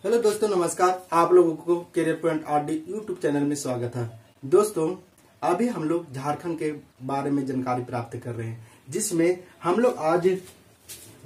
Hello दोस्तों, नमस्कार। आप लोगों को career point RD YouTube channel में स्वागत है। दोस्तों, अभी हम लोग झारखंड के बारे में जानकारी प्राप्त कर रहे हैं, जिसमें हम लोग आज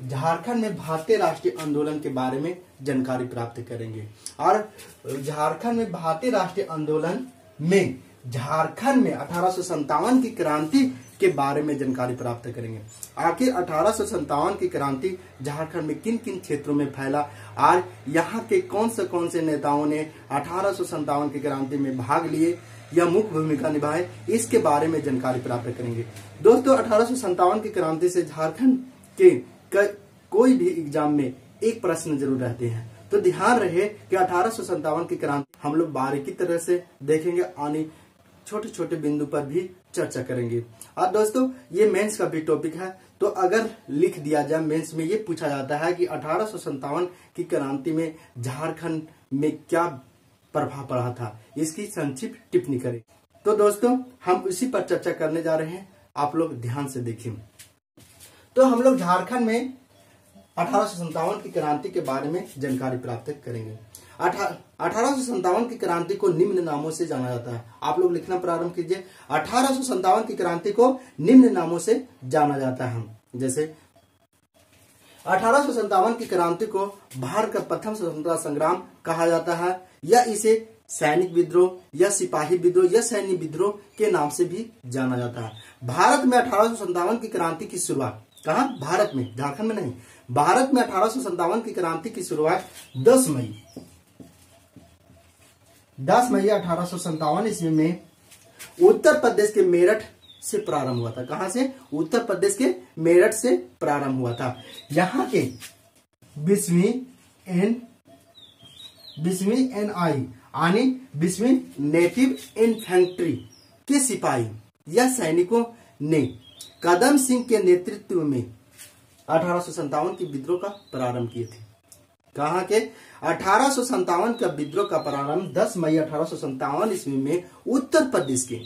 झारखंड में भारतीय राष्ट्रीय आंदोलन के बारे में जानकारी प्राप्त करेंगे। और झारखंड में भारतीय राष्ट्रीय आंदोलन में झारखंड में 1857 की क्रांति के बारे में जानकारी प्राप्त करेंगे। आखिर 1857 की क्रांति झारखंड में किन किन क्षेत्रों में फैला और यहाँ के कौन से नेताओं ने 1857 की क्रांति में भाग लिए या मुख्य भूमिका निभाए, इसके बारे में जानकारी प्राप्त करेंगे। दोस्तों, 1857 की क्रांति से झारखंड के कोई भी एग्जाम में एक प्रश्न जरूर रहते हैं, तो ध्यान रहे कि 1857 की क्रांति हम लोग बारीकी तरह से देखेंगे, आने छोटे छोटे बिंदु पर भी चर्चा करेंगे। और दोस्तों, ये मेंस का भी टॉपिक है, तो अगर लिख दिया जाए मेंस में ये पूछा जाता है कि 1857 की क्रांति में झारखंड में क्या प्रभाव पड़ा था, इसकी संक्षिप्त टिप्पणी करें। तो दोस्तों, हम इसी पर चर्चा करने जा रहे हैं, आप लोग ध्यान से देखें। तो हम लोग झारखंड में 1857 की क्रांति के बारे में जानकारी प्राप्त करेंगे। 1857 की क्रांति को निम्न नामों से जाना जाता है। आप लोग लिखना प्रारंभ कीजिए। 1857 की क्रांति को निम्न नामों से जाना जाता है, जैसे 1857 की क्रांति को भारत का प्रथम स्वतंत्रता संग्राम कहा जाता है, या इसे सैनिक विद्रोह या सिपाही विद्रोह या सैन्य विद्रोह के नाम से भी जाना जाता है। भारत में 1857 की क्रांति की शुरुआत कहाँ? भारत में, झारखंड में नहीं। भारत में 1857 की क्रांति की शुरुआत 10 मई 1857 ईस्वी में उत्तर प्रदेश के मेरठ से प्रारंभ हुआ था। कहां से? उत्तर प्रदेश के मेरठ से प्रारंभ हुआ था। यहाँ के 20वीं NI यानी 20वीं नेटिव इन्फेंट्री के सिपाही या सैनिकों ने कदम सिंह के नेतृत्व में 1857 की विद्रोह का प्रारंभ किए थे। कहा के 1857 का विद्रोह का प्रारंभ 10 मई 1857 ईस्वी में उत्तर प्रदेश के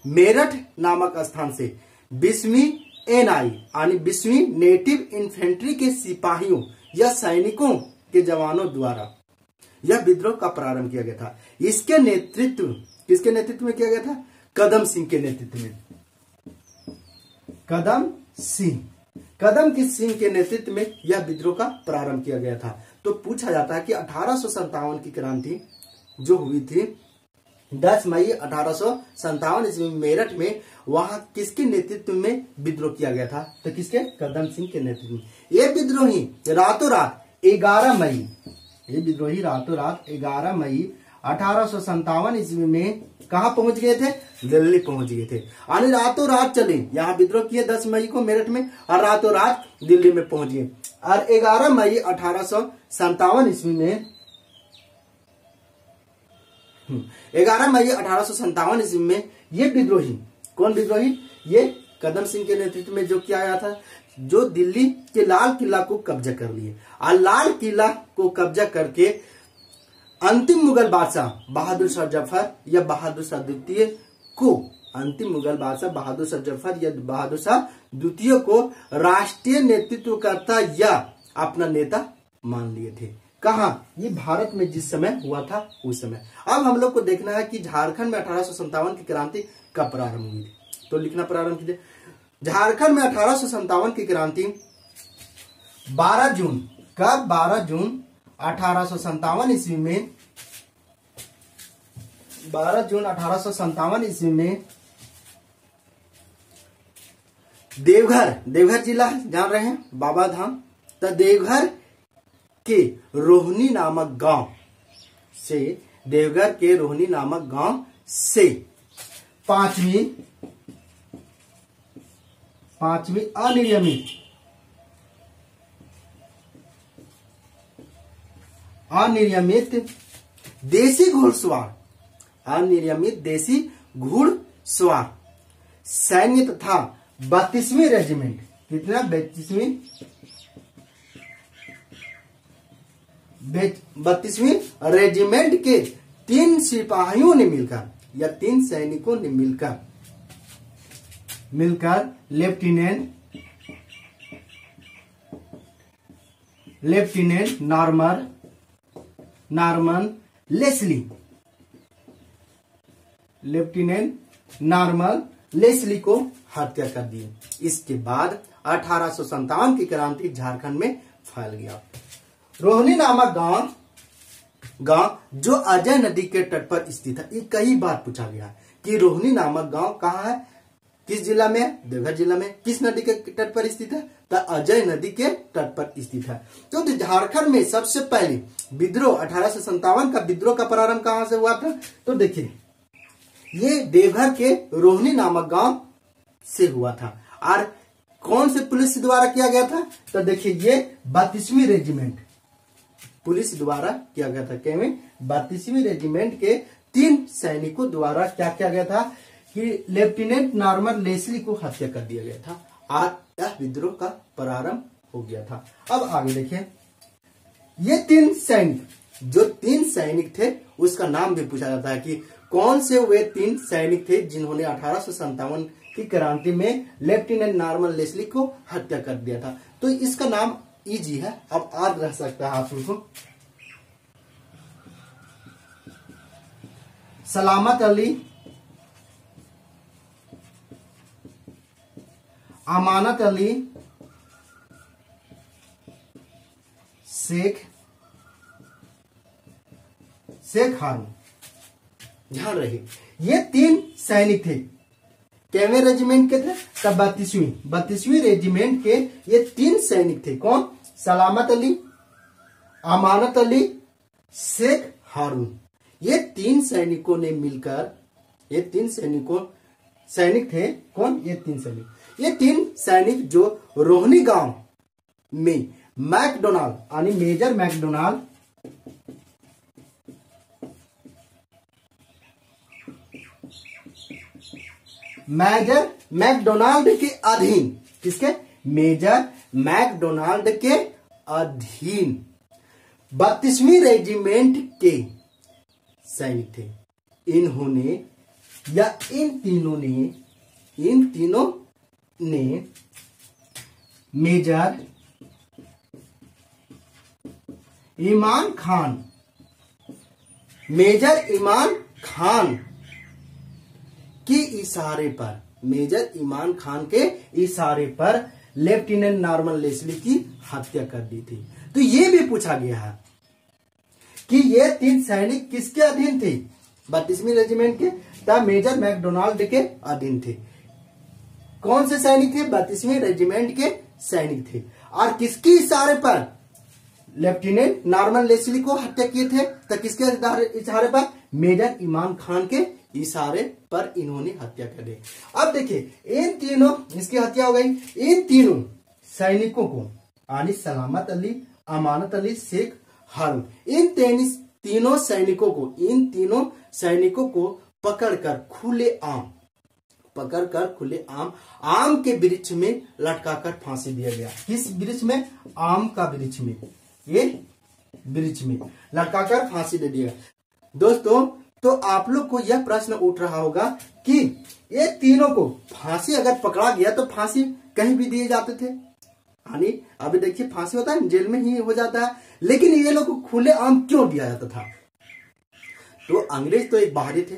मेरठ नामक स्थान से 20वीं NI यानी 20वीं नेटिव इन्फेंट्री के सिपाहियों या सैनिकों के जवानों द्वारा यह विद्रोह का प्रारंभ किया गया था। इसके नेतृत्व किसके नेतृत्व में किया गया था? कदम सिंह के नेतृत्व में। कदम सिंह के नेतृत्व में यह विद्रोह का प्रारंभ किया गया था। तो पूछा जाता है कि 1857 की क्रांति जो हुई थी 10 मई 1857 ईस्वी मेरठ में, वहां किसके नेतृत्व में विद्रोह किया गया था? तो किसके? कदम सिंह के नेतृत्व में। ये विद्रोही रातों रात 11 मई 1857 ईस्वी में कहा पहुंच गए थे? दिल्ली पहुंच गए थे। यानी रातों रात चले, यहाँ विद्रोह किए 10 मई को मेरठ में और रातों रात दिल्ली में पहुंच गए। और 11 मई 1857 ईस्वी में 11 मई 1857 ईस्वी में ये विद्रोही, कौन विद्रोही? ये कदम सिंह के नेतृत्व में जो किया गया था, जो दिल्ली के लाल किला को कब्जा कर लिए। और लाल किला को कब्जा करके अंतिम मुगल बादशाह बहादुर शाह जफर या बहादुर शाह द्वितीय को, अंतिम मुगल बादशाह बहादुर शाह जफर या बहादुर शाह द्वितीय को राष्ट्रीय नेतृत्वकर्ता या अपना नेता मान लिए थे। कहा? ये भारत में जिस समय हुआ था उस समय। अब हम लोग को देखना है कि झारखंड में 1857 की क्रांति कब प्रारंभ हुई थी। तो लिखना प्रारंभ कीजिए। झारखंड में 1857 की क्रांति 12 जून 1857 ईस्वी में 12 जून 1857 ईस्वी में देवघर जिला जान रहे हैं, बाबा धाम। तो देवघर के रोहिणी नामक गांव से, देवघर के रोहिणी नामक गांव से पांचवी अनियमित देसी घुड़सवार सैन्य तथा 32वीं रेजिमेंट, कितना? 32वीं रेजिमेंट के 3 सिपाहियों ने मिलकर या 3 सैनिकों ने मिलकर lieutenant Norman Norman Leslie, lieutenant Norman Leslie को हत्या कर दी। इसके बाद 1857 की क्रांति झारखंड में फैल गया। रोहिणी नामक गांव जो अजय नदी के तट पर स्थित है। ये कई बार पूछा गया कि रोहिणी नामक गांव कहाँ है, किस जिला में है, देवघर जिला में। किस नदी के तट पर स्थित है, तो अजय नदी के तट पर स्थित है। तो झारखंड में सबसे पहले विद्रोह 1857 का विद्रोह का प्रारंभ कहां से हुआ था, तो देखिए ये देवघर के रोहिणी नामक गांव से हुआ था। और कौन से पुलिस द्वारा किया गया था, तो देखिए ये 32वीं रेजिमेंट पुलिस द्वारा किया गया था। क्या 32वीं रेजिमेंट के 3 सैनिकों द्वारा क्या किया गया था कि लेफ्टिनेंट नॉर्मन लेस्ली को हत्या कर दिया गया था और यह विद्रोह का प्रारंभ हो गया था। अब आगे देखिए, ये 3 सैनिक जो 3 सैनिक थे उसका नाम भी पूछा जाता है कि कौन से वे 3 सैनिक थे जिन्होंने 1857 की क्रांति में लेफ्टिनेंट नॉर्मन लेस्ली को हत्या कर दिया था। तो इसका नाम इजी है, अब याद रह सकता है आप लोगों को। सलामत अली, अमानत अली, शेख हारून। ध्यान रहे ये 3 सैनिक थे। कैवे रेजिमेंट के थे, तब 32वीं रेजिमेंट के ये 3 सैनिक थे। कौन, सलामत अली, अमानत अली, शेख हारून। ये 3 सैनिकों ने मिलकर, ये 3 सैनिक थे। कौन, ये 3 सैनिक, ये 3 सैनिक जो रोहिणी गांव में मैकडोनाल्ड यानी मेजर मैकडोनाल्ड के अधीन, किसके, मेजर मैकडोनाल्ड के अधीन 32वीं रेजिमेंट के सैनिक थे। इन्होंने या इन तीनों ने मेजर इमाम खान के इशारे पर, मेजर इमाम खान के इशारे पर लेफ्टिनेंट नॉर्मन लेस्ली की हत्या कर दी थी। तो ये भी पूछा गया है कि ये 3 सैनिक किसके अधीन थे, 32वीं रेजिमेंट के, तब मेजर मैकडोनाल्ड के अधीन थे। कौन से सैनिक थे, 32वीं रेजिमेंट के सैनिक थे। और किसके इशारे पर लेफ्टिनेंट नॉर्मन लेस्ली को हत्या किए थे, तो किसके इशारे पर, मेजर इमाम खान के इशारे पर इन्होंने हत्या कर दी। अब देखिए इन तीनों, इसकी हत्या हो गई। इन तीनों सैनिकों को यानी सलामत अली, अमानत अली, शेख हारून, इन तीनों सैनिकों को पकड़कर आम के वृक्ष में लटकाकर फांसी दिया गया। किस वृक्ष में, आम का वृक्ष में, ये वृक्ष में लटकाकर फांसी दे दिया। दोस्तों तो आप लोग को यह प्रश्न उठ रहा होगा कि ये तीनों को फांसी अगर पकड़ा गया तो फांसी कहीं भी दिए जाते थे, यानी अभी देखिए फांसी होता है जेल में ही हो जाता है, लेकिन ये लोग को खुले आम क्यों दिया जाता था। तो अंग्रेज तो एक बाहरी थे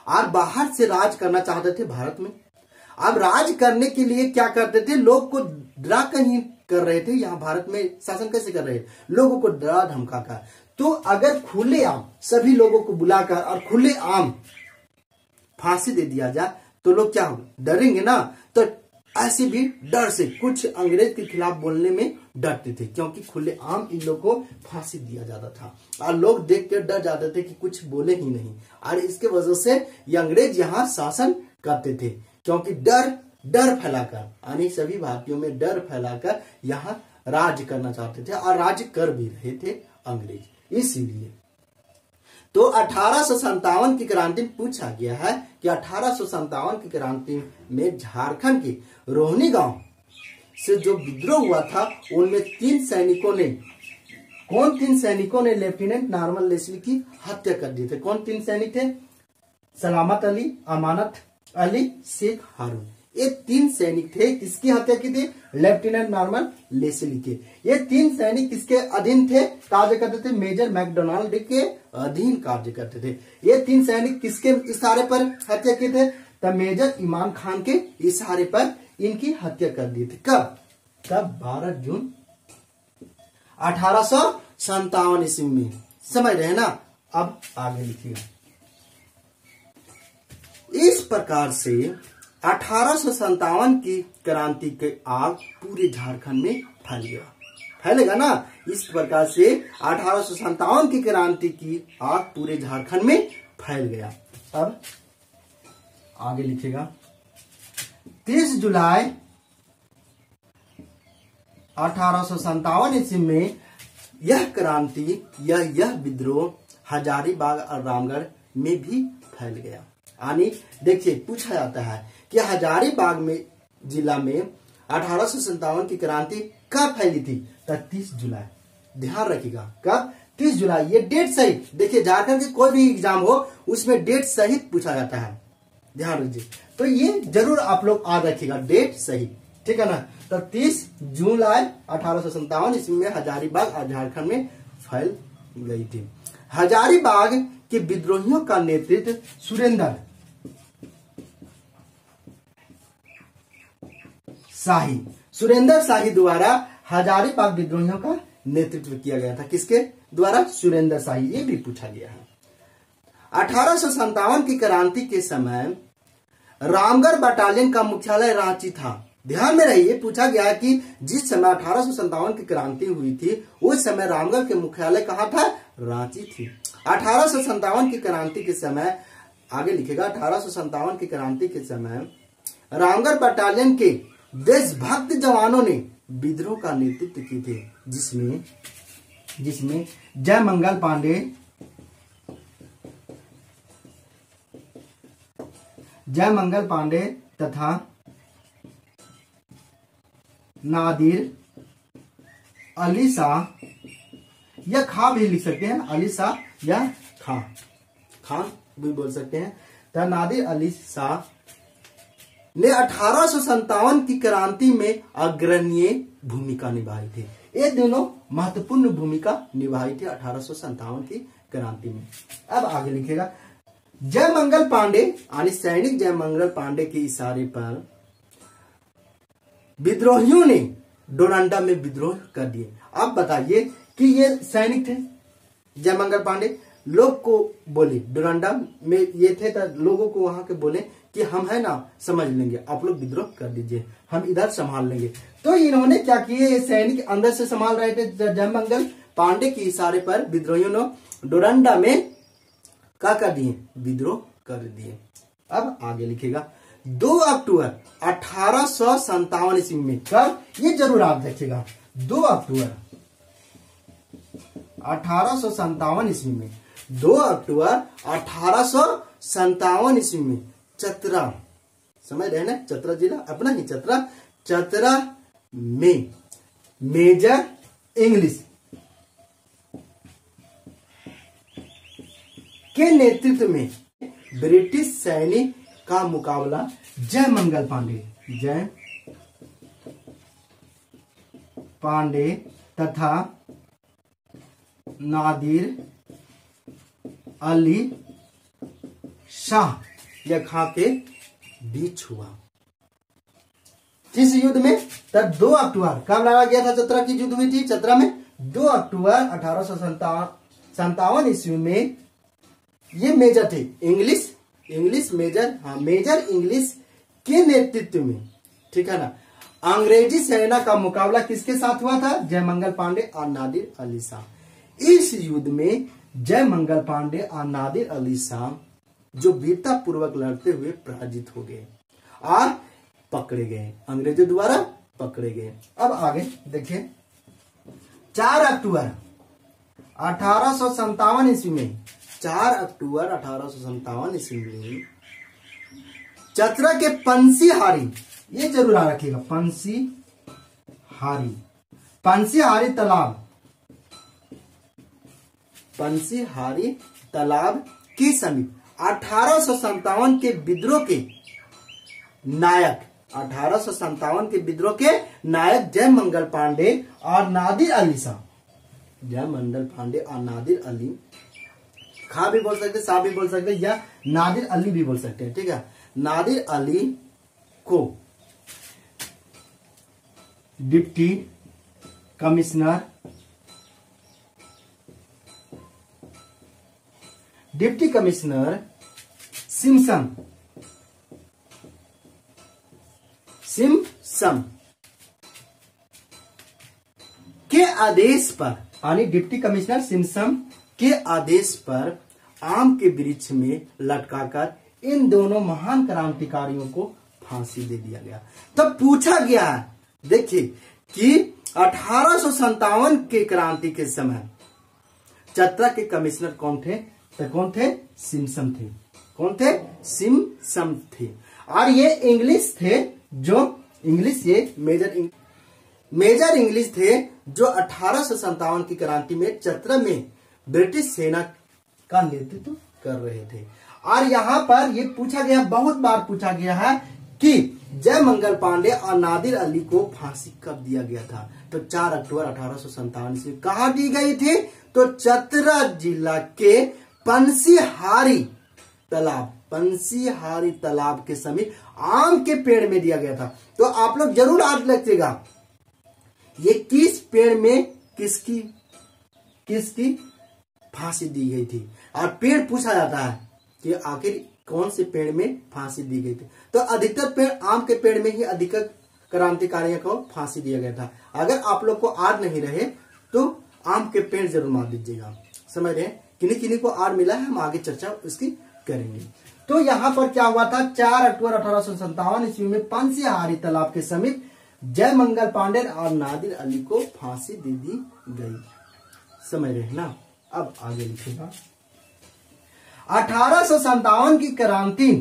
और बाहर से राज करना चाहते थे भारत में। अब राज करने के लिए क्या करते थे, लोग को डरा कर ही कर रहे थे। यहाँ भारत में शासन कैसे कर रहे हैं, लोगों को डरा धमका कर। तो अगर खुले आम सभी लोगों को बुलाकर और खुले आम फांसी दे दिया जाए तो लोग क्या डरेंगे ना। तो ऐसे भी डर से कुछ अंग्रेज के खिलाफ बोलने में डरते थे, क्योंकि खुले आम इन लोगों को फांसी दिया जाता था और लोग देख कर डर जाते थे कि कुछ बोले ही नहीं। और इसके वजह से ये अंग्रेज यहाँ शासन करते थे, क्योंकि डर फैलाकर, यानी सभी भारतीयों में डर फैलाकर यहाँ राज करना चाहते थे और राज कर भी रहे थे अंग्रेज। इसीलिए तो 1857 की क्रांति में पूछा गया है कि 1857 की क्रांति में झारखंड के रोहिणी गांव से जो विद्रोह हुआ था उनमें 3 सैनिकों ने लेफ्टिनेंट नॉर्मन लेस्ली की हत्या कर दी थी। कौन 3 सैनिक थे, सलामत अली, अमानत अली, शेख हारून। ये 3 सैनिक थे, किसकी हत्या की थी? लेफ्टिनेंट नॉर्मन लेस्ली के। ये 3 सैनिक किसके अधीन थे, कार्य करते थे? मेजर मैकडोनाल्ड के अधीन कार्य करते थे। ये 3 सैनिक किसके इशारे पर हत्या किए थे? तब मेजर इमाम खान के इशारे पर इनकी हत्या कर दी थी। कब? 12 जून 1857 ईस्वी में। समझ रहे हैं ना? अब आगे लिखिएगा। इस प्रकार से 1857 की क्रांति के आग पूरे झारखंड में फैल गया। फैलेगा ना? इस प्रकार से 1857 की क्रांति की आग पूरे झारखंड में फैल गया। अब आगे लिखेगा। 30 जुलाई 1857 ईस्वी में यह क्रांति, यह विद्रोह हजारीबाग और रामगढ़ में भी फैल गया। यानी देखिए, पूछा जाता है कि हजारीबाग में जिला में 1857 की क्रांति कब फैली थी? तो 30 जुलाई। ध्यान रखिएगा, कब? 30 जुलाई। ये डेट सहित, देखिए झारखंड के कोई भी एग्जाम हो उसमें डेट सहित पूछा जाता है, ध्यान रखिए। तो ये जरूर आप लोग याद रखिएगा, डेट सहित, ठीक है ना? तो 30 जुलाई 1857 ईस्वी में हजारीबाग और झारखंड में फैल गई थी। हजारीबाग के विद्रोहियों का नेतृत्व सुरेंद्र शाही द्वारा हजारीबाग विद्रोहियों का नेतृत्व किया गया था। किसके द्वारा? सुरेंद्र शाही। ये भी पूछा गया है। 1857 की क्रांति के समय रामगढ़ बटालियन का मुख्यालय रांची था। ध्यान में रहिए, पूछा गया कि जिस समय 1857 की क्रांति हुई थी उस समय रामगढ़ के मुख्यालय कहाँ था? रांची थी। 1857 की क्रांति के समय, आगे लिखेगा, 1857 की क्रांति के समय रामगढ़ बटालियन के देशभक्त जवानों ने विद्रोह का नेतृत्व किए थे, जिसमें जयमंगल पांडे तथा नादिर अली शाह, या खां भी लिख सकते हैं, अली शाह या खां भी बोल सकते हैं। तो नादिर अली शाह ने 1857 की क्रांति में अग्रणीय भूमिका निभाई थी। ये दोनों महत्वपूर्ण भूमिका निभाई थी 1857 की क्रांति में। अब आगे लिखेगा। जयमंगल पांडे यानी सैनिक जयमंगल पांडे के इशारे पर विद्रोहियों ने डोरंडा में विद्रोह कर दिए। अब बताइए कि ये सैनिक थे जयमंगल पांडे, लोग को बोले डोरंडा में ये थे, तो लोगों को वहां के बोले कि हम है ना समझ लेंगे, आप लोग विद्रोह कर दीजिए, हम इधर संभाल लेंगे। तो इन्होंने क्या किए? ये सैनिक अंदर से संभाल रहे थे। जयमंगल पांडे के इशारे पर विद्रोहियों ने डोरंडा में क्या कर दिए? विद्रोह कर दिए। अब आगे लिखेगा। 2 अक्टूबर 1857 ईस्वी में, कब? ये जरूर आप देखिएगा, 2 अक्टूबर 1857 ईस्वी में, 2 अक्टूबर 1857 ईस्वी में चतरा, समझ रहे हैं ना, चतरा जिला अपना ही चतरा में मेजर इंग्लिश के नेतृत्व में ब्रिटिश सैनिक का मुकाबला जयमंगल पांडे तथा नादिर अली शाह या खां के बीच हुआ। किस युद्ध में? तब 2 अक्टूबर, कब लड़ा गया था? चतरा की युद्ध हुई थी चतरा में 2 अक्टूबर 1857 ईस्वी में। ये मेजर थे इंग्लिश मेजर, हाँ मेजर इंग्लिश के नेतृत्व में, ठीक है ना। अंग्रेजी सेना का मुकाबला किसके साथ हुआ था? जयमंगल पांडे और नादिर अली शाह। इस युद्ध में जयमंगल पांडे और नादिर अली शाह जो वीरता पूर्वक लड़ते हुए पराजित हो गए और पकड़े गए, अंग्रेजों द्वारा पकड़े गए। अब आगे देखिए। 4 अक्टूबर 1857 ईस्वी में, 4 अक्टूबर 1857 ईस्वी में चतरा के पंसीहारी, ये जरूर याद रखिएगा, पंसीहारी तालाब के समीप 1857 के विद्रोह के नायक 1857 के विद्रोह के नायक जयमंगल पांडे और नादिर अली शाह, जयमंगल पांडे और नादिर अली, खा भी बोल सकते, सा भी बोल सकते, या नादिर अली भी बोल सकते हैं, ठीक है। नादिर अली को डिप्टी कमिश्नर सिम्पसन के आदेश पर, यानी डिप्टी कमिश्नर सिम्पसन के आदेश पर आम के वृक्ष में लटकाकर इन दोनों महान क्रांतिकारियों को फांसी दे दिया गया। तब पूछा गया है, देखिए कि 1857 के क्रांति के समय चतरा के कमिश्नर कौन थे? तो कौन थे? सिम्पसन थे। कौन थे? सिम्पसन थे। और ये इंग्लिश थे, जो इंग्लिश, ये मेजर इंग्लिश थे, जो 1857 की क्रांति में चतरा में ब्रिटिश सेना का नेतृत्व कर रहे थे। और यहाँ पर ये पूछा गया, बहुत बार पूछा गया है कि जयमंगल पांडे और नादिर अली को फांसी कब दिया गया था? तो 4 अक्टूबर 1857 से कहाँ दी गई थी? तो चतरा जिला के पंसीहारी तालाब के समीप आम के पेड़ में दिया गया था। तो आप लोग जरूर याद रखिएगा, ये किस पेड़ में किसकी फांसी दी गई थी। और पेड़ पूछा जाता है कि आखिर कौन से पेड़ में फांसी दी गई थी। तो अधिकतर पेड़, आम के पेड़ में ही अधिकतर क्रांतिकारियों को फांसी दिया गया था। अगर आप लोग को याद नहीं रहे तो आम के पेड़ जरूर मार दीजिएगा, समझ रहे हैं। किन्हीं किन्हीं को याद मिला है, हम आगे चर्चा उसकी करेंगे। तो यहाँ पर क्या हुआ था? 4 अक्टूबर 1857 ईस्वी में पंसीहारी तालाब के समीप जयमंगल पांडे और नादिर अली को फांसी दे दी गई, समझ रहे हैं ना। अब आगे लिखेगा, 1857 की क्रांति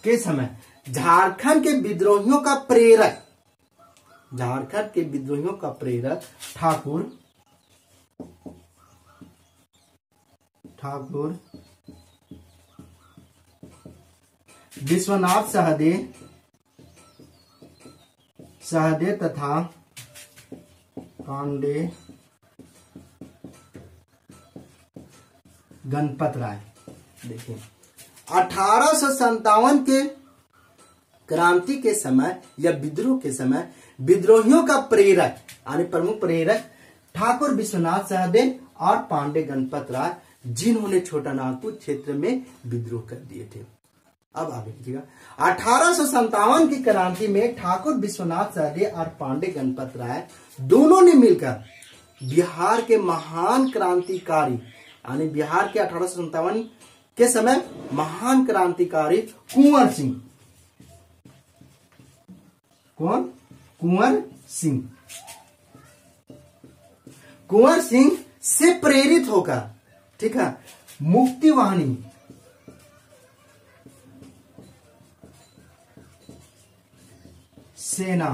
के समय झारखंड के विद्रोहियों का प्रेरक ठाकुर विश्वनाथ सहदे तथा पांडे गणपत राय। देखिए 1857 के क्रांति के समय या विद्रोह के समय विद्रोहियों का प्रेरक यानी प्रमुख प्रेरक ठाकुर विश्वनाथ सहदे और पांडे गणपत राय, जिन्होंने छोटा नागपुर क्षेत्र में विद्रोह कर दिए थे। अब आगे देखिएगा, 1857 की क्रांति में ठाकुर विश्वनाथ सहदे और पांडे गणपत राय दोनों ने मिलकर बिहार के महान क्रांतिकारी, यानी बिहार के 1857 के समय महान क्रांतिकारी कुंवर सिंह से प्रेरित होकर, ठीक है, मुक्तिवाहिनी सेना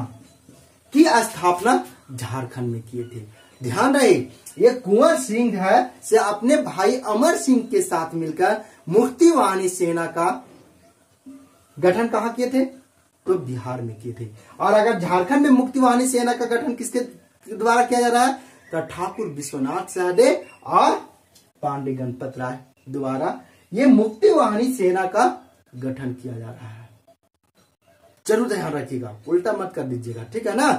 की स्थापना झारखंड में किए थे। ध्यान रहे, ये कुंवर सिंह है से अपने भाई अमर सिंह के साथ मिलकर मुक्तिवाहिनी सेना का गठन कहाँ किए थे? तो बिहार में किए थे। और अगर झारखंड में मुक्तिवाहिनी सेना का गठन किसके द्वारा किया जा रहा है? तो ठाकुर विश्वनाथ सहदे और पांडे गणपत राय द्वारा ये मुक्तिवाहिनी सेना का गठन किया जा रहा है। जरूर ध्यान रखिएगा, उल्टा मत कर दीजिएगा, ठीक है ना।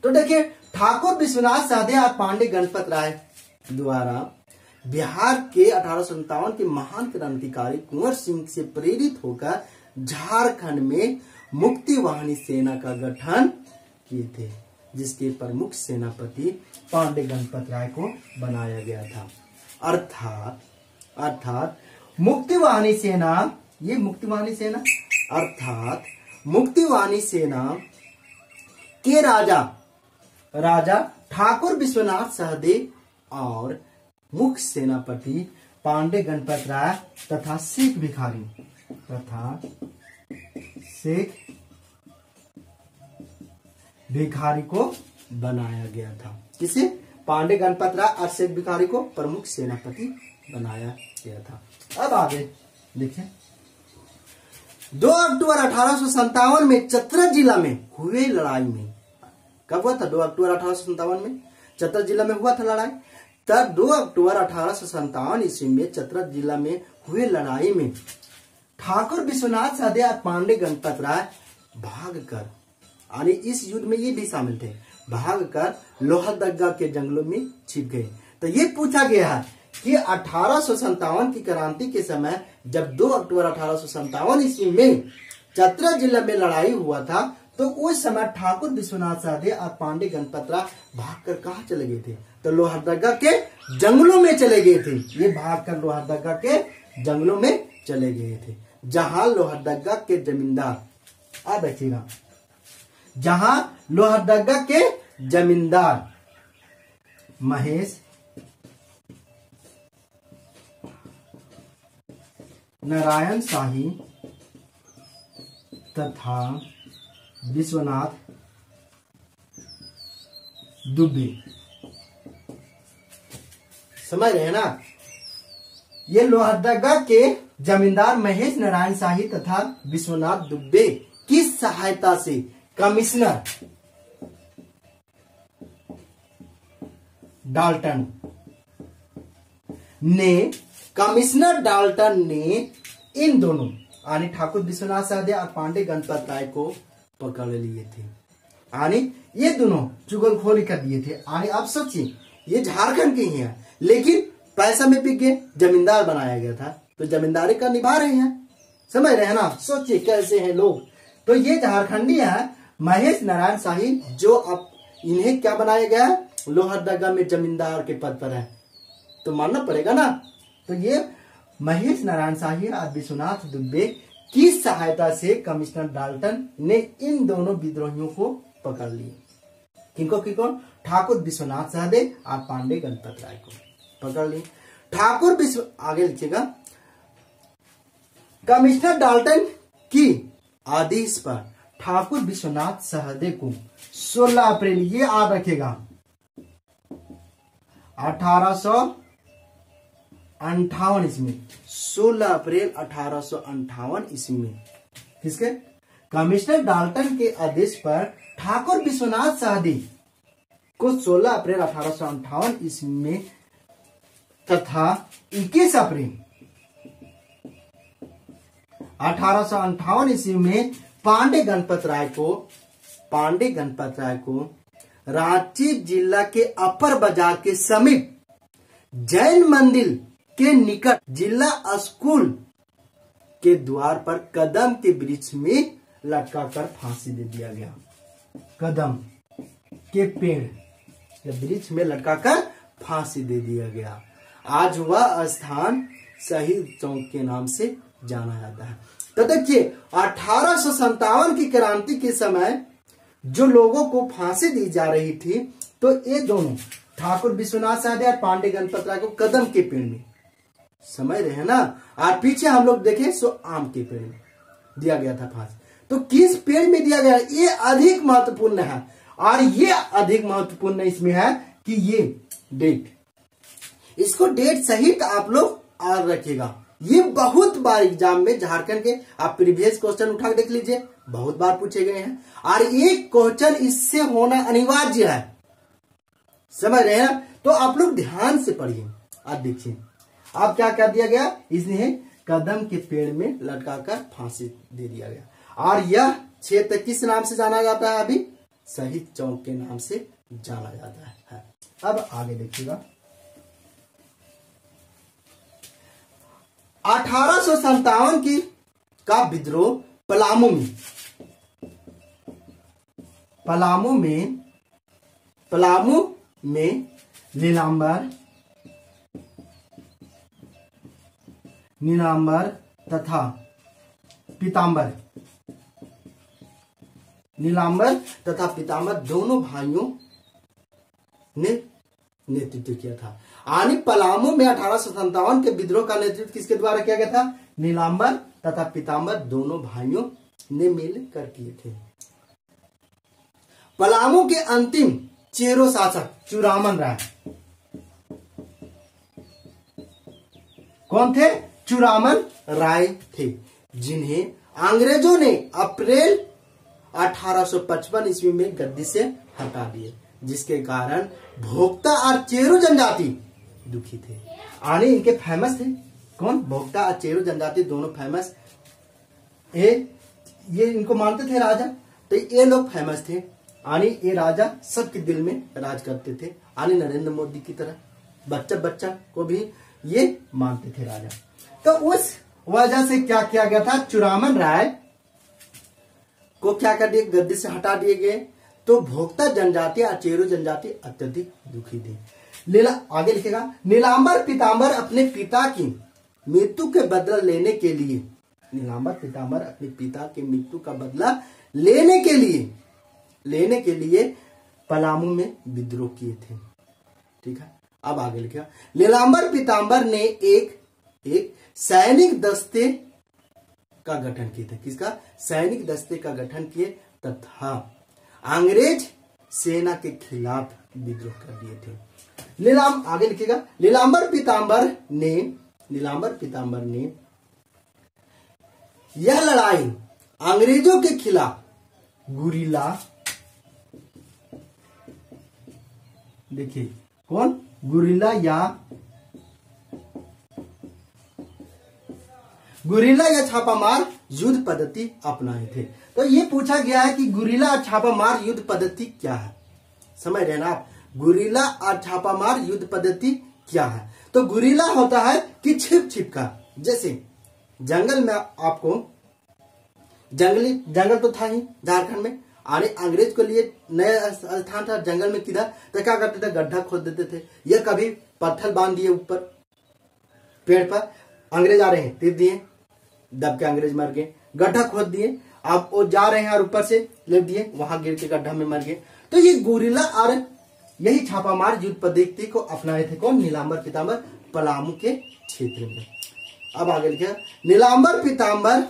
तो देखिए, ठाकुर विश्वनाथ सहदे और पांडे गणपत राय द्वारा बिहार के 1857 के महान क्रांतिकारी कुंवर सिंह से प्रेरित होकर झारखंड में मुक्तिवाहिनी सेना का गठन किए थे, जिसके प्रमुख सेनापति पांडे गणपत राय को बनाया गया था। अर्थात मुक्तिवाहिनी सेना के राजा ठाकुर विश्वनाथ सहदे और मुख्य सेनापति पांडे गणपत राय तथा शेख भिखारी को बनाया गया था। किसे? पांडे गणपत राय और शेख भिखारी को प्रमुख सेनापति बनाया गया था। अब आगे देखिए, 2 अक्टूबर 1857 में चतरा जिला में हुए लड़ाई में, कब हुआ था? 2 अक्टूबर 1857 में चतरा जिला में हुआ था लड़ाई। तब 2 अक्टूबर 1857 ईस्वी में चतरा जिला में हुए लड़ाई में ठाकुर विश्वनाथ सहदेव पांडे गणपत राय भागकर, यानी इस युद्ध में ये भी शामिल थे, भागकर लोहरदगा के जंगलों में छिप गए। तो ये पूछा गया है कि 1857 की क्रांति के समय जब 2 अक्टूबर 1857 ईस्वी में चतरा जिला में लड़ाई हुआ था, तो उस समय ठाकुर विश्वनाथ सहदेव और पांडे गणपत राय भागकर कहाँ चले गए थे? तो लोहरदगा के जंगलों में चले गए थे। ये भागकर लोहरदगा के जंगलों में चले गए थे, जहां लोहरदगा के जमींदार, आप देखिएगा, जहां लोहरदगा के जमींदार महेश नारायण शाही तथा विश्वनाथ दुबे, समझ रहे हैं ना? ये लोहरदगा के जमींदार महेश नारायण शाही तथा विश्वनाथ दुबे की सहायता से कमिश्नर डाल्टन ने इन दोनों यानी ठाकुर विश्वनाथ सहदेव और पांडे गणपत राय को पकड़ लिए थे। यानी ये दोनों चुगलखोरी कर दिए थे। यानी आप सोचिए, ये झारखंड के ही हैं, लेकिन पैसा में बिक गए, जमींदार बनाया गया था, तो जमींदारी का निभा रहे हैं, समझ रहे हैं ना? सोचिए कैसे हैं लोग। तो ये झारखंडी है महेश नारायण शाही, जो अब इन्हें क्या बनाया गया? लोहरदगा में जमींदार के पद पर है, तो मानना पड़ेगा ना। तो ये महेश नारायण शाही और विश्वनाथ दुबे की सहायता से कमिश्नर डाल्टन ने इन दोनों विद्रोहियों को पकड़ लिया। किनको? ठाकुर विश्वनाथ सहदेव और पांडे गणपत राय को पकड़ लिए। आगे लिखिएगा, कमिश्नर डाल्टन की आदेश पर ठाकुर विश्वनाथ सहदेव को 16 अप्रैल, ये याद रखेगा, 1858 ईस्वी, 16 अप्रैल 1858 ईस्वी में किसके? कमिश्नर डाल्टन के आदेश पर ठाकुर विश्वनाथ सहदेव को 16 अप्रैल 1858 ईस्वी में तथा 21 अप्रैल 1858 ईस्वी में पांडे गणपत राय को रांची जिला के अपर बाजार के समीप जैन मंदिर के निकट जिला स्कूल के द्वार पर कदम के वृक्ष में लटकाकर फांसी दे दिया गया। कदम के पेड़ के वृक्ष में लटकाकर फांसी दे दिया गया। आज वह स्थान शहीद चौक के नाम से जाना जाता है। तो देखिए 1857 की क्रांति के समय जो लोगों को फांसी दी जा रही थी, तो ये दोनों ठाकुर विश्वनाथ सहदेव और पांडे गणपत राय को कदम के पेड़ में, समझ रहे हैं ना? और पीछे हम लोग देखें सो आम के पेड़ में दिया गया था फांसी। तो किस पेड़ में दिया गया, ये अधिक महत्वपूर्ण है। और ये अधिक महत्वपूर्ण इसमें है कि ये डेट, इसको डेट सहित आप लोग याद रखिएगा। ये बहुत बार एग्जाम में झारखंड के आप प्रीवियस क्वेश्चन उठा देख लीजिए, बहुत बार पूछे गए हैं, और एक क्वेश्चन इससे होना अनिवार्य है, समझ रहे हैं? तो आप लोग ध्यान से पढ़िए। आप देखिए, आप क्या कर दिया गया, इसने कदम के पेड़ में लटकाकर फांसी दे दिया गया। और यह क्षेत्र किस नाम से जाना जाता है? अभी शहीद चौक के नाम से जाना जाता है। अब आगे देखिएगा, 1857 की का विद्रोह पलामू में नीलांबर तथा पीताम्बर दोनों भाइयों ने नेतृत्व किया था। आनी पलामू में 1857 के विद्रोह का नेतृत्व किसके द्वारा किया गया था? नीलांबर तथा पीताम्बर दोनों भाइयों ने मिलकर किए थे। पलामू के अंतिम चेरो शासक चुरामन राय कौन थे? चुरामन राय थे, जिन्हें अंग्रेजों ने अप्रैल 1855 ईस्वी में गद्दी से हटा दिए, जिसके कारण भोक्ता और चेरो जनजाति दुखी थे। आने इनके फेमस थे कौन? भोक्ता और चेरो जनजाति दोनों फेमस। ये इनको मानते थे राजा, तो ये लोग फेमस थे। आने ये राजा सबके दिल में राज करते थे। आने नरेंद्र मोदी की तरह बच्चा को भी ये मानते थे राजा। तो उस वजह से क्या किया गया था, चुरामन राय को क्या कर दिया, गद्दी से हटा दिए गए। तो भोक्ता जनजाति और चेरो जनजाति अत्यधिक दुखी थे। आगे लिखेगा, नीलांबर पीतांबर अपने पिता की मृत्यु के बदला लेने के लिए, नीलांबर पीतांबर अपने पिता की मृत्यु का बदला लेने के लिए पलामू में विद्रोह किए थे। ठीक है, अब आगे लिखेगा, नीलांबर पीतांबर ने एक सैनिक दस्ते का गठन किए थे। किसका? सैनिक दस्ते का गठन किए तथा अंग्रेज सेना के खिलाफ विद्रोह कर दिए थे। आगे लिखेगा, नीलांबर पीतांबर ने यह लड़ाई अंग्रेजों के खिलाफ गुरिल्ला, देखिए कौन? गुरिल्ला या छापामार युद्ध पद्धति अपनाए थे। तो ये पूछा गया है कि गुरिल्ला और छापामार युद्ध पद्धति क्या है। समझ रहे ना आप? गुरिल्ला और छापामार युद्ध पद्धति क्या है? तो गुरिल्ला होता है कि छिप का, जैसे जंगल में आपको जंगल तो था ही झारखंड में, आने अंग्रेज को लिए नया स्थान था जंगल में। किधर? तो क्या करते थे, गड्ढा खोद देते थे, या कभी पत्थर बांध दिए ऊपर पेड़ पर, अंग्रेज आ रहे हैं तीर दिए, दब के अंग्रेज मर गए। गड्ढा खोद दिए, आप वो जा रहे हैं और ऊपर से ले दिए, वहां गिर के गड्ढा में मर गए। तो ये गुरिल्ला और यही छापामार युद्ध पद्धति को अपनाए थे कौन? नीलांबर पीतांबर पलामू के क्षेत्र में। अब आगे लिखा, नीलांबर पीतांबर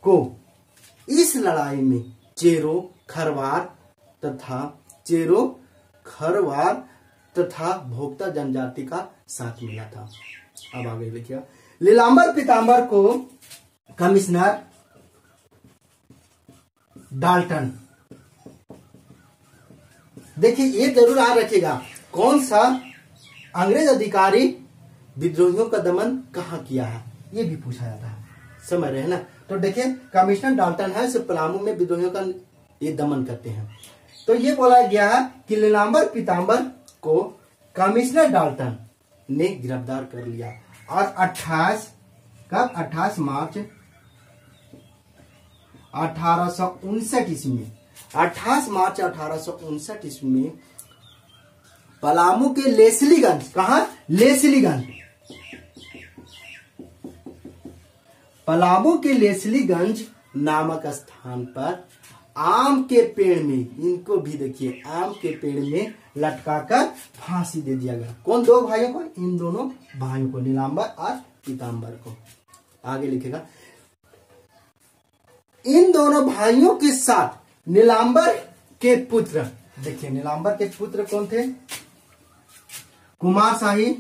को इस लड़ाई में चेरो खरवार तथा भोक्ता जनजाति का साथ मिला था। अब आगे लिखिए, नीलांबर पीतांबर को कमिश्नर डाल्टन, देखिए ये जरूर याद रखिएगा, कौन सा अंग्रेज अधिकारी विद्रोहियों का दमन कहाँ किया है, ये भी पूछा जाता है। समझ रहे हैं ना? तो देखिए कमिश्नर डाल्टन है, सिर्फ पलामू में विद्रोहियों का ये दमन करते हैं। तो ये बोला गया है कि नीलांबर पीतांबर को कमिश्नर डाल्टन ने गिरफ्तार कर लिया और 28 मार्च 1859 ईस्वी में 28 मार्च 1859 ईस्वी में पलामू के लेस्लीगंज, कहा? लेस्लीगंज, पलामू के लेस्लीगंज नामक स्थान पर आम के पेड़ में, इनको भी देखिए, आम के पेड़ में लटकाकर फांसी दे दिया गया। कौन? दो भाइयों को, इन दोनों भाइयों को, नीलांबर और पीतांबर को। आगे लिखेगा, इन दोनों भाइयों के साथ नीलांबर के पुत्र, देखिए नीलांबर के पुत्र कौन थे? कुमार शाही,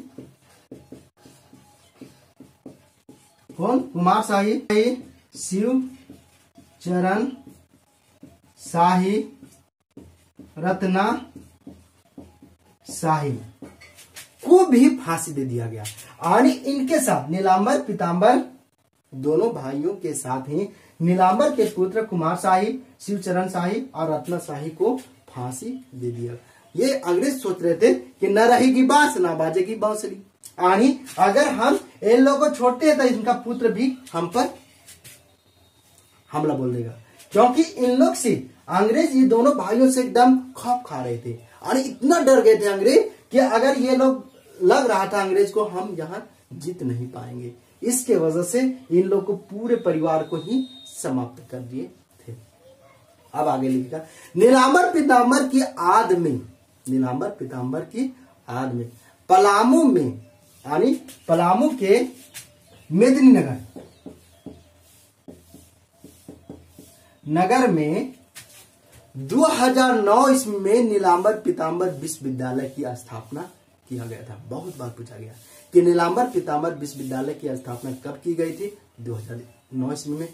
कौन? कुमार शाही, शिव चरण शाही, रत्ना शाही को भी फांसी दे दिया गया। और इनके साथ नीलांबर पीतांबर दोनों भाइयों के साथ ही नीलांबर के पुत्र कुमार शाही, शिवचरण शाही और रत्ना शाही को फांसी दे दिया। ये अंग्रेज सोच रहे थे कि न रहेगी बांस न बाजेगी बांसुरी, आनी अगर हम इन लोगों को छोड़ते हैं तो इनका पुत्र भी हम पर हमला बोल देगा, क्योंकि इन लोग से अंग्रेज ये दोनों भाइयों से एकदम खौफ खा रहे थे और इतना डर गए थे अंग्रेज कि अगर ये लोग, लग रहा था अंग्रेज को हम यहाँ जीत नहीं पाएंगे। इसके वजह से इन लोग को, पूरे परिवार को ही समाप्त कर दिए थे। अब आगे लिखा, नीलांबर पीतांबर की आद में पलामू में, यानी पलामू के मेदिनीनगर नगर में 2009 ईस्वी में नीलांबर पीतांबर विश्वविद्यालय की स्थापना किया गया था। बहुत बार पूछा गया कि नीलांबर पीतांबर विश्वविद्यालय की स्थापना कब की गई थी? 1809 ईस्वी में।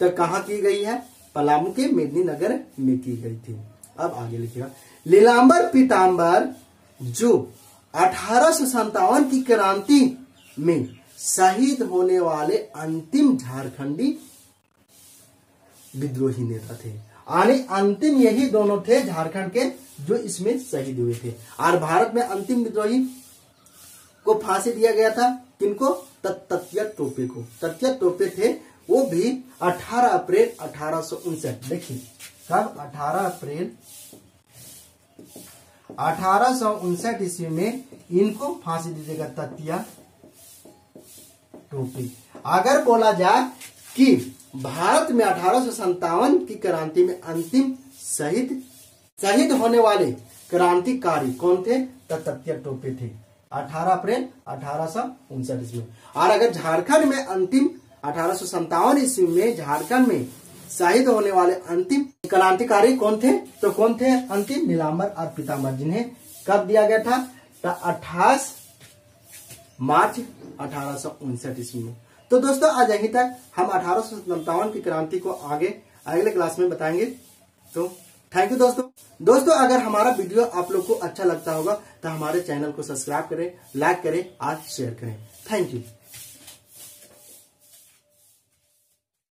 तो कहाँ की गई है? पलामू के मेदिनीनगर में की गई थी। अब आगे लिखिएगा, लीलांबर पीताम्बर जो 1857 की क्रांति में शहीद होने वाले अंतिम झारखंडी विद्रोही नेता थे। यानी अंतिम यही दोनों थे झारखंड के जो इसमें शहीद हुए थे। और भारत में अंतिम विद्रोही को फांसी दिया गया था। किनको? तत्या टोपे को। तत्या टोपे थे, वो भी 18 अप्रैल 1859। देखिए कब? 18 अप्रैल 1859 ईस्वी में इनको फांसी दी जाएगा, तत्या टोपे। अगर बोला जाए कि भारत में 1857 की क्रांति में अंतिम शहीद होने वाले क्रांतिकारी कौन थे? तो तत्या टोपे थे, 18 अप्रैल 1859 ईस्वी। और अगर झारखंड में अंतिम 1857 ईस्वी में झारखंड में शहीद होने वाले अंतिम क्रांतिकारी कौन थे? तो कौन थे अंतिम? नीलांबर और पीताम्बर, जिन्हें कब दिया गया था? तो 28 मार्च 1859 ईस्वी में। तो दोस्तों आज यहीं तक हम 1857 की क्रांति को आगे अगले क्लास में बताएंगे। तो थैंक यू दोस्तों अगर हमारा वीडियो आप लोग को अच्छा लगता होगा तो हमारे चैनल को सब्सक्राइब करें, लाइक करें और शेयर करें। Thank you.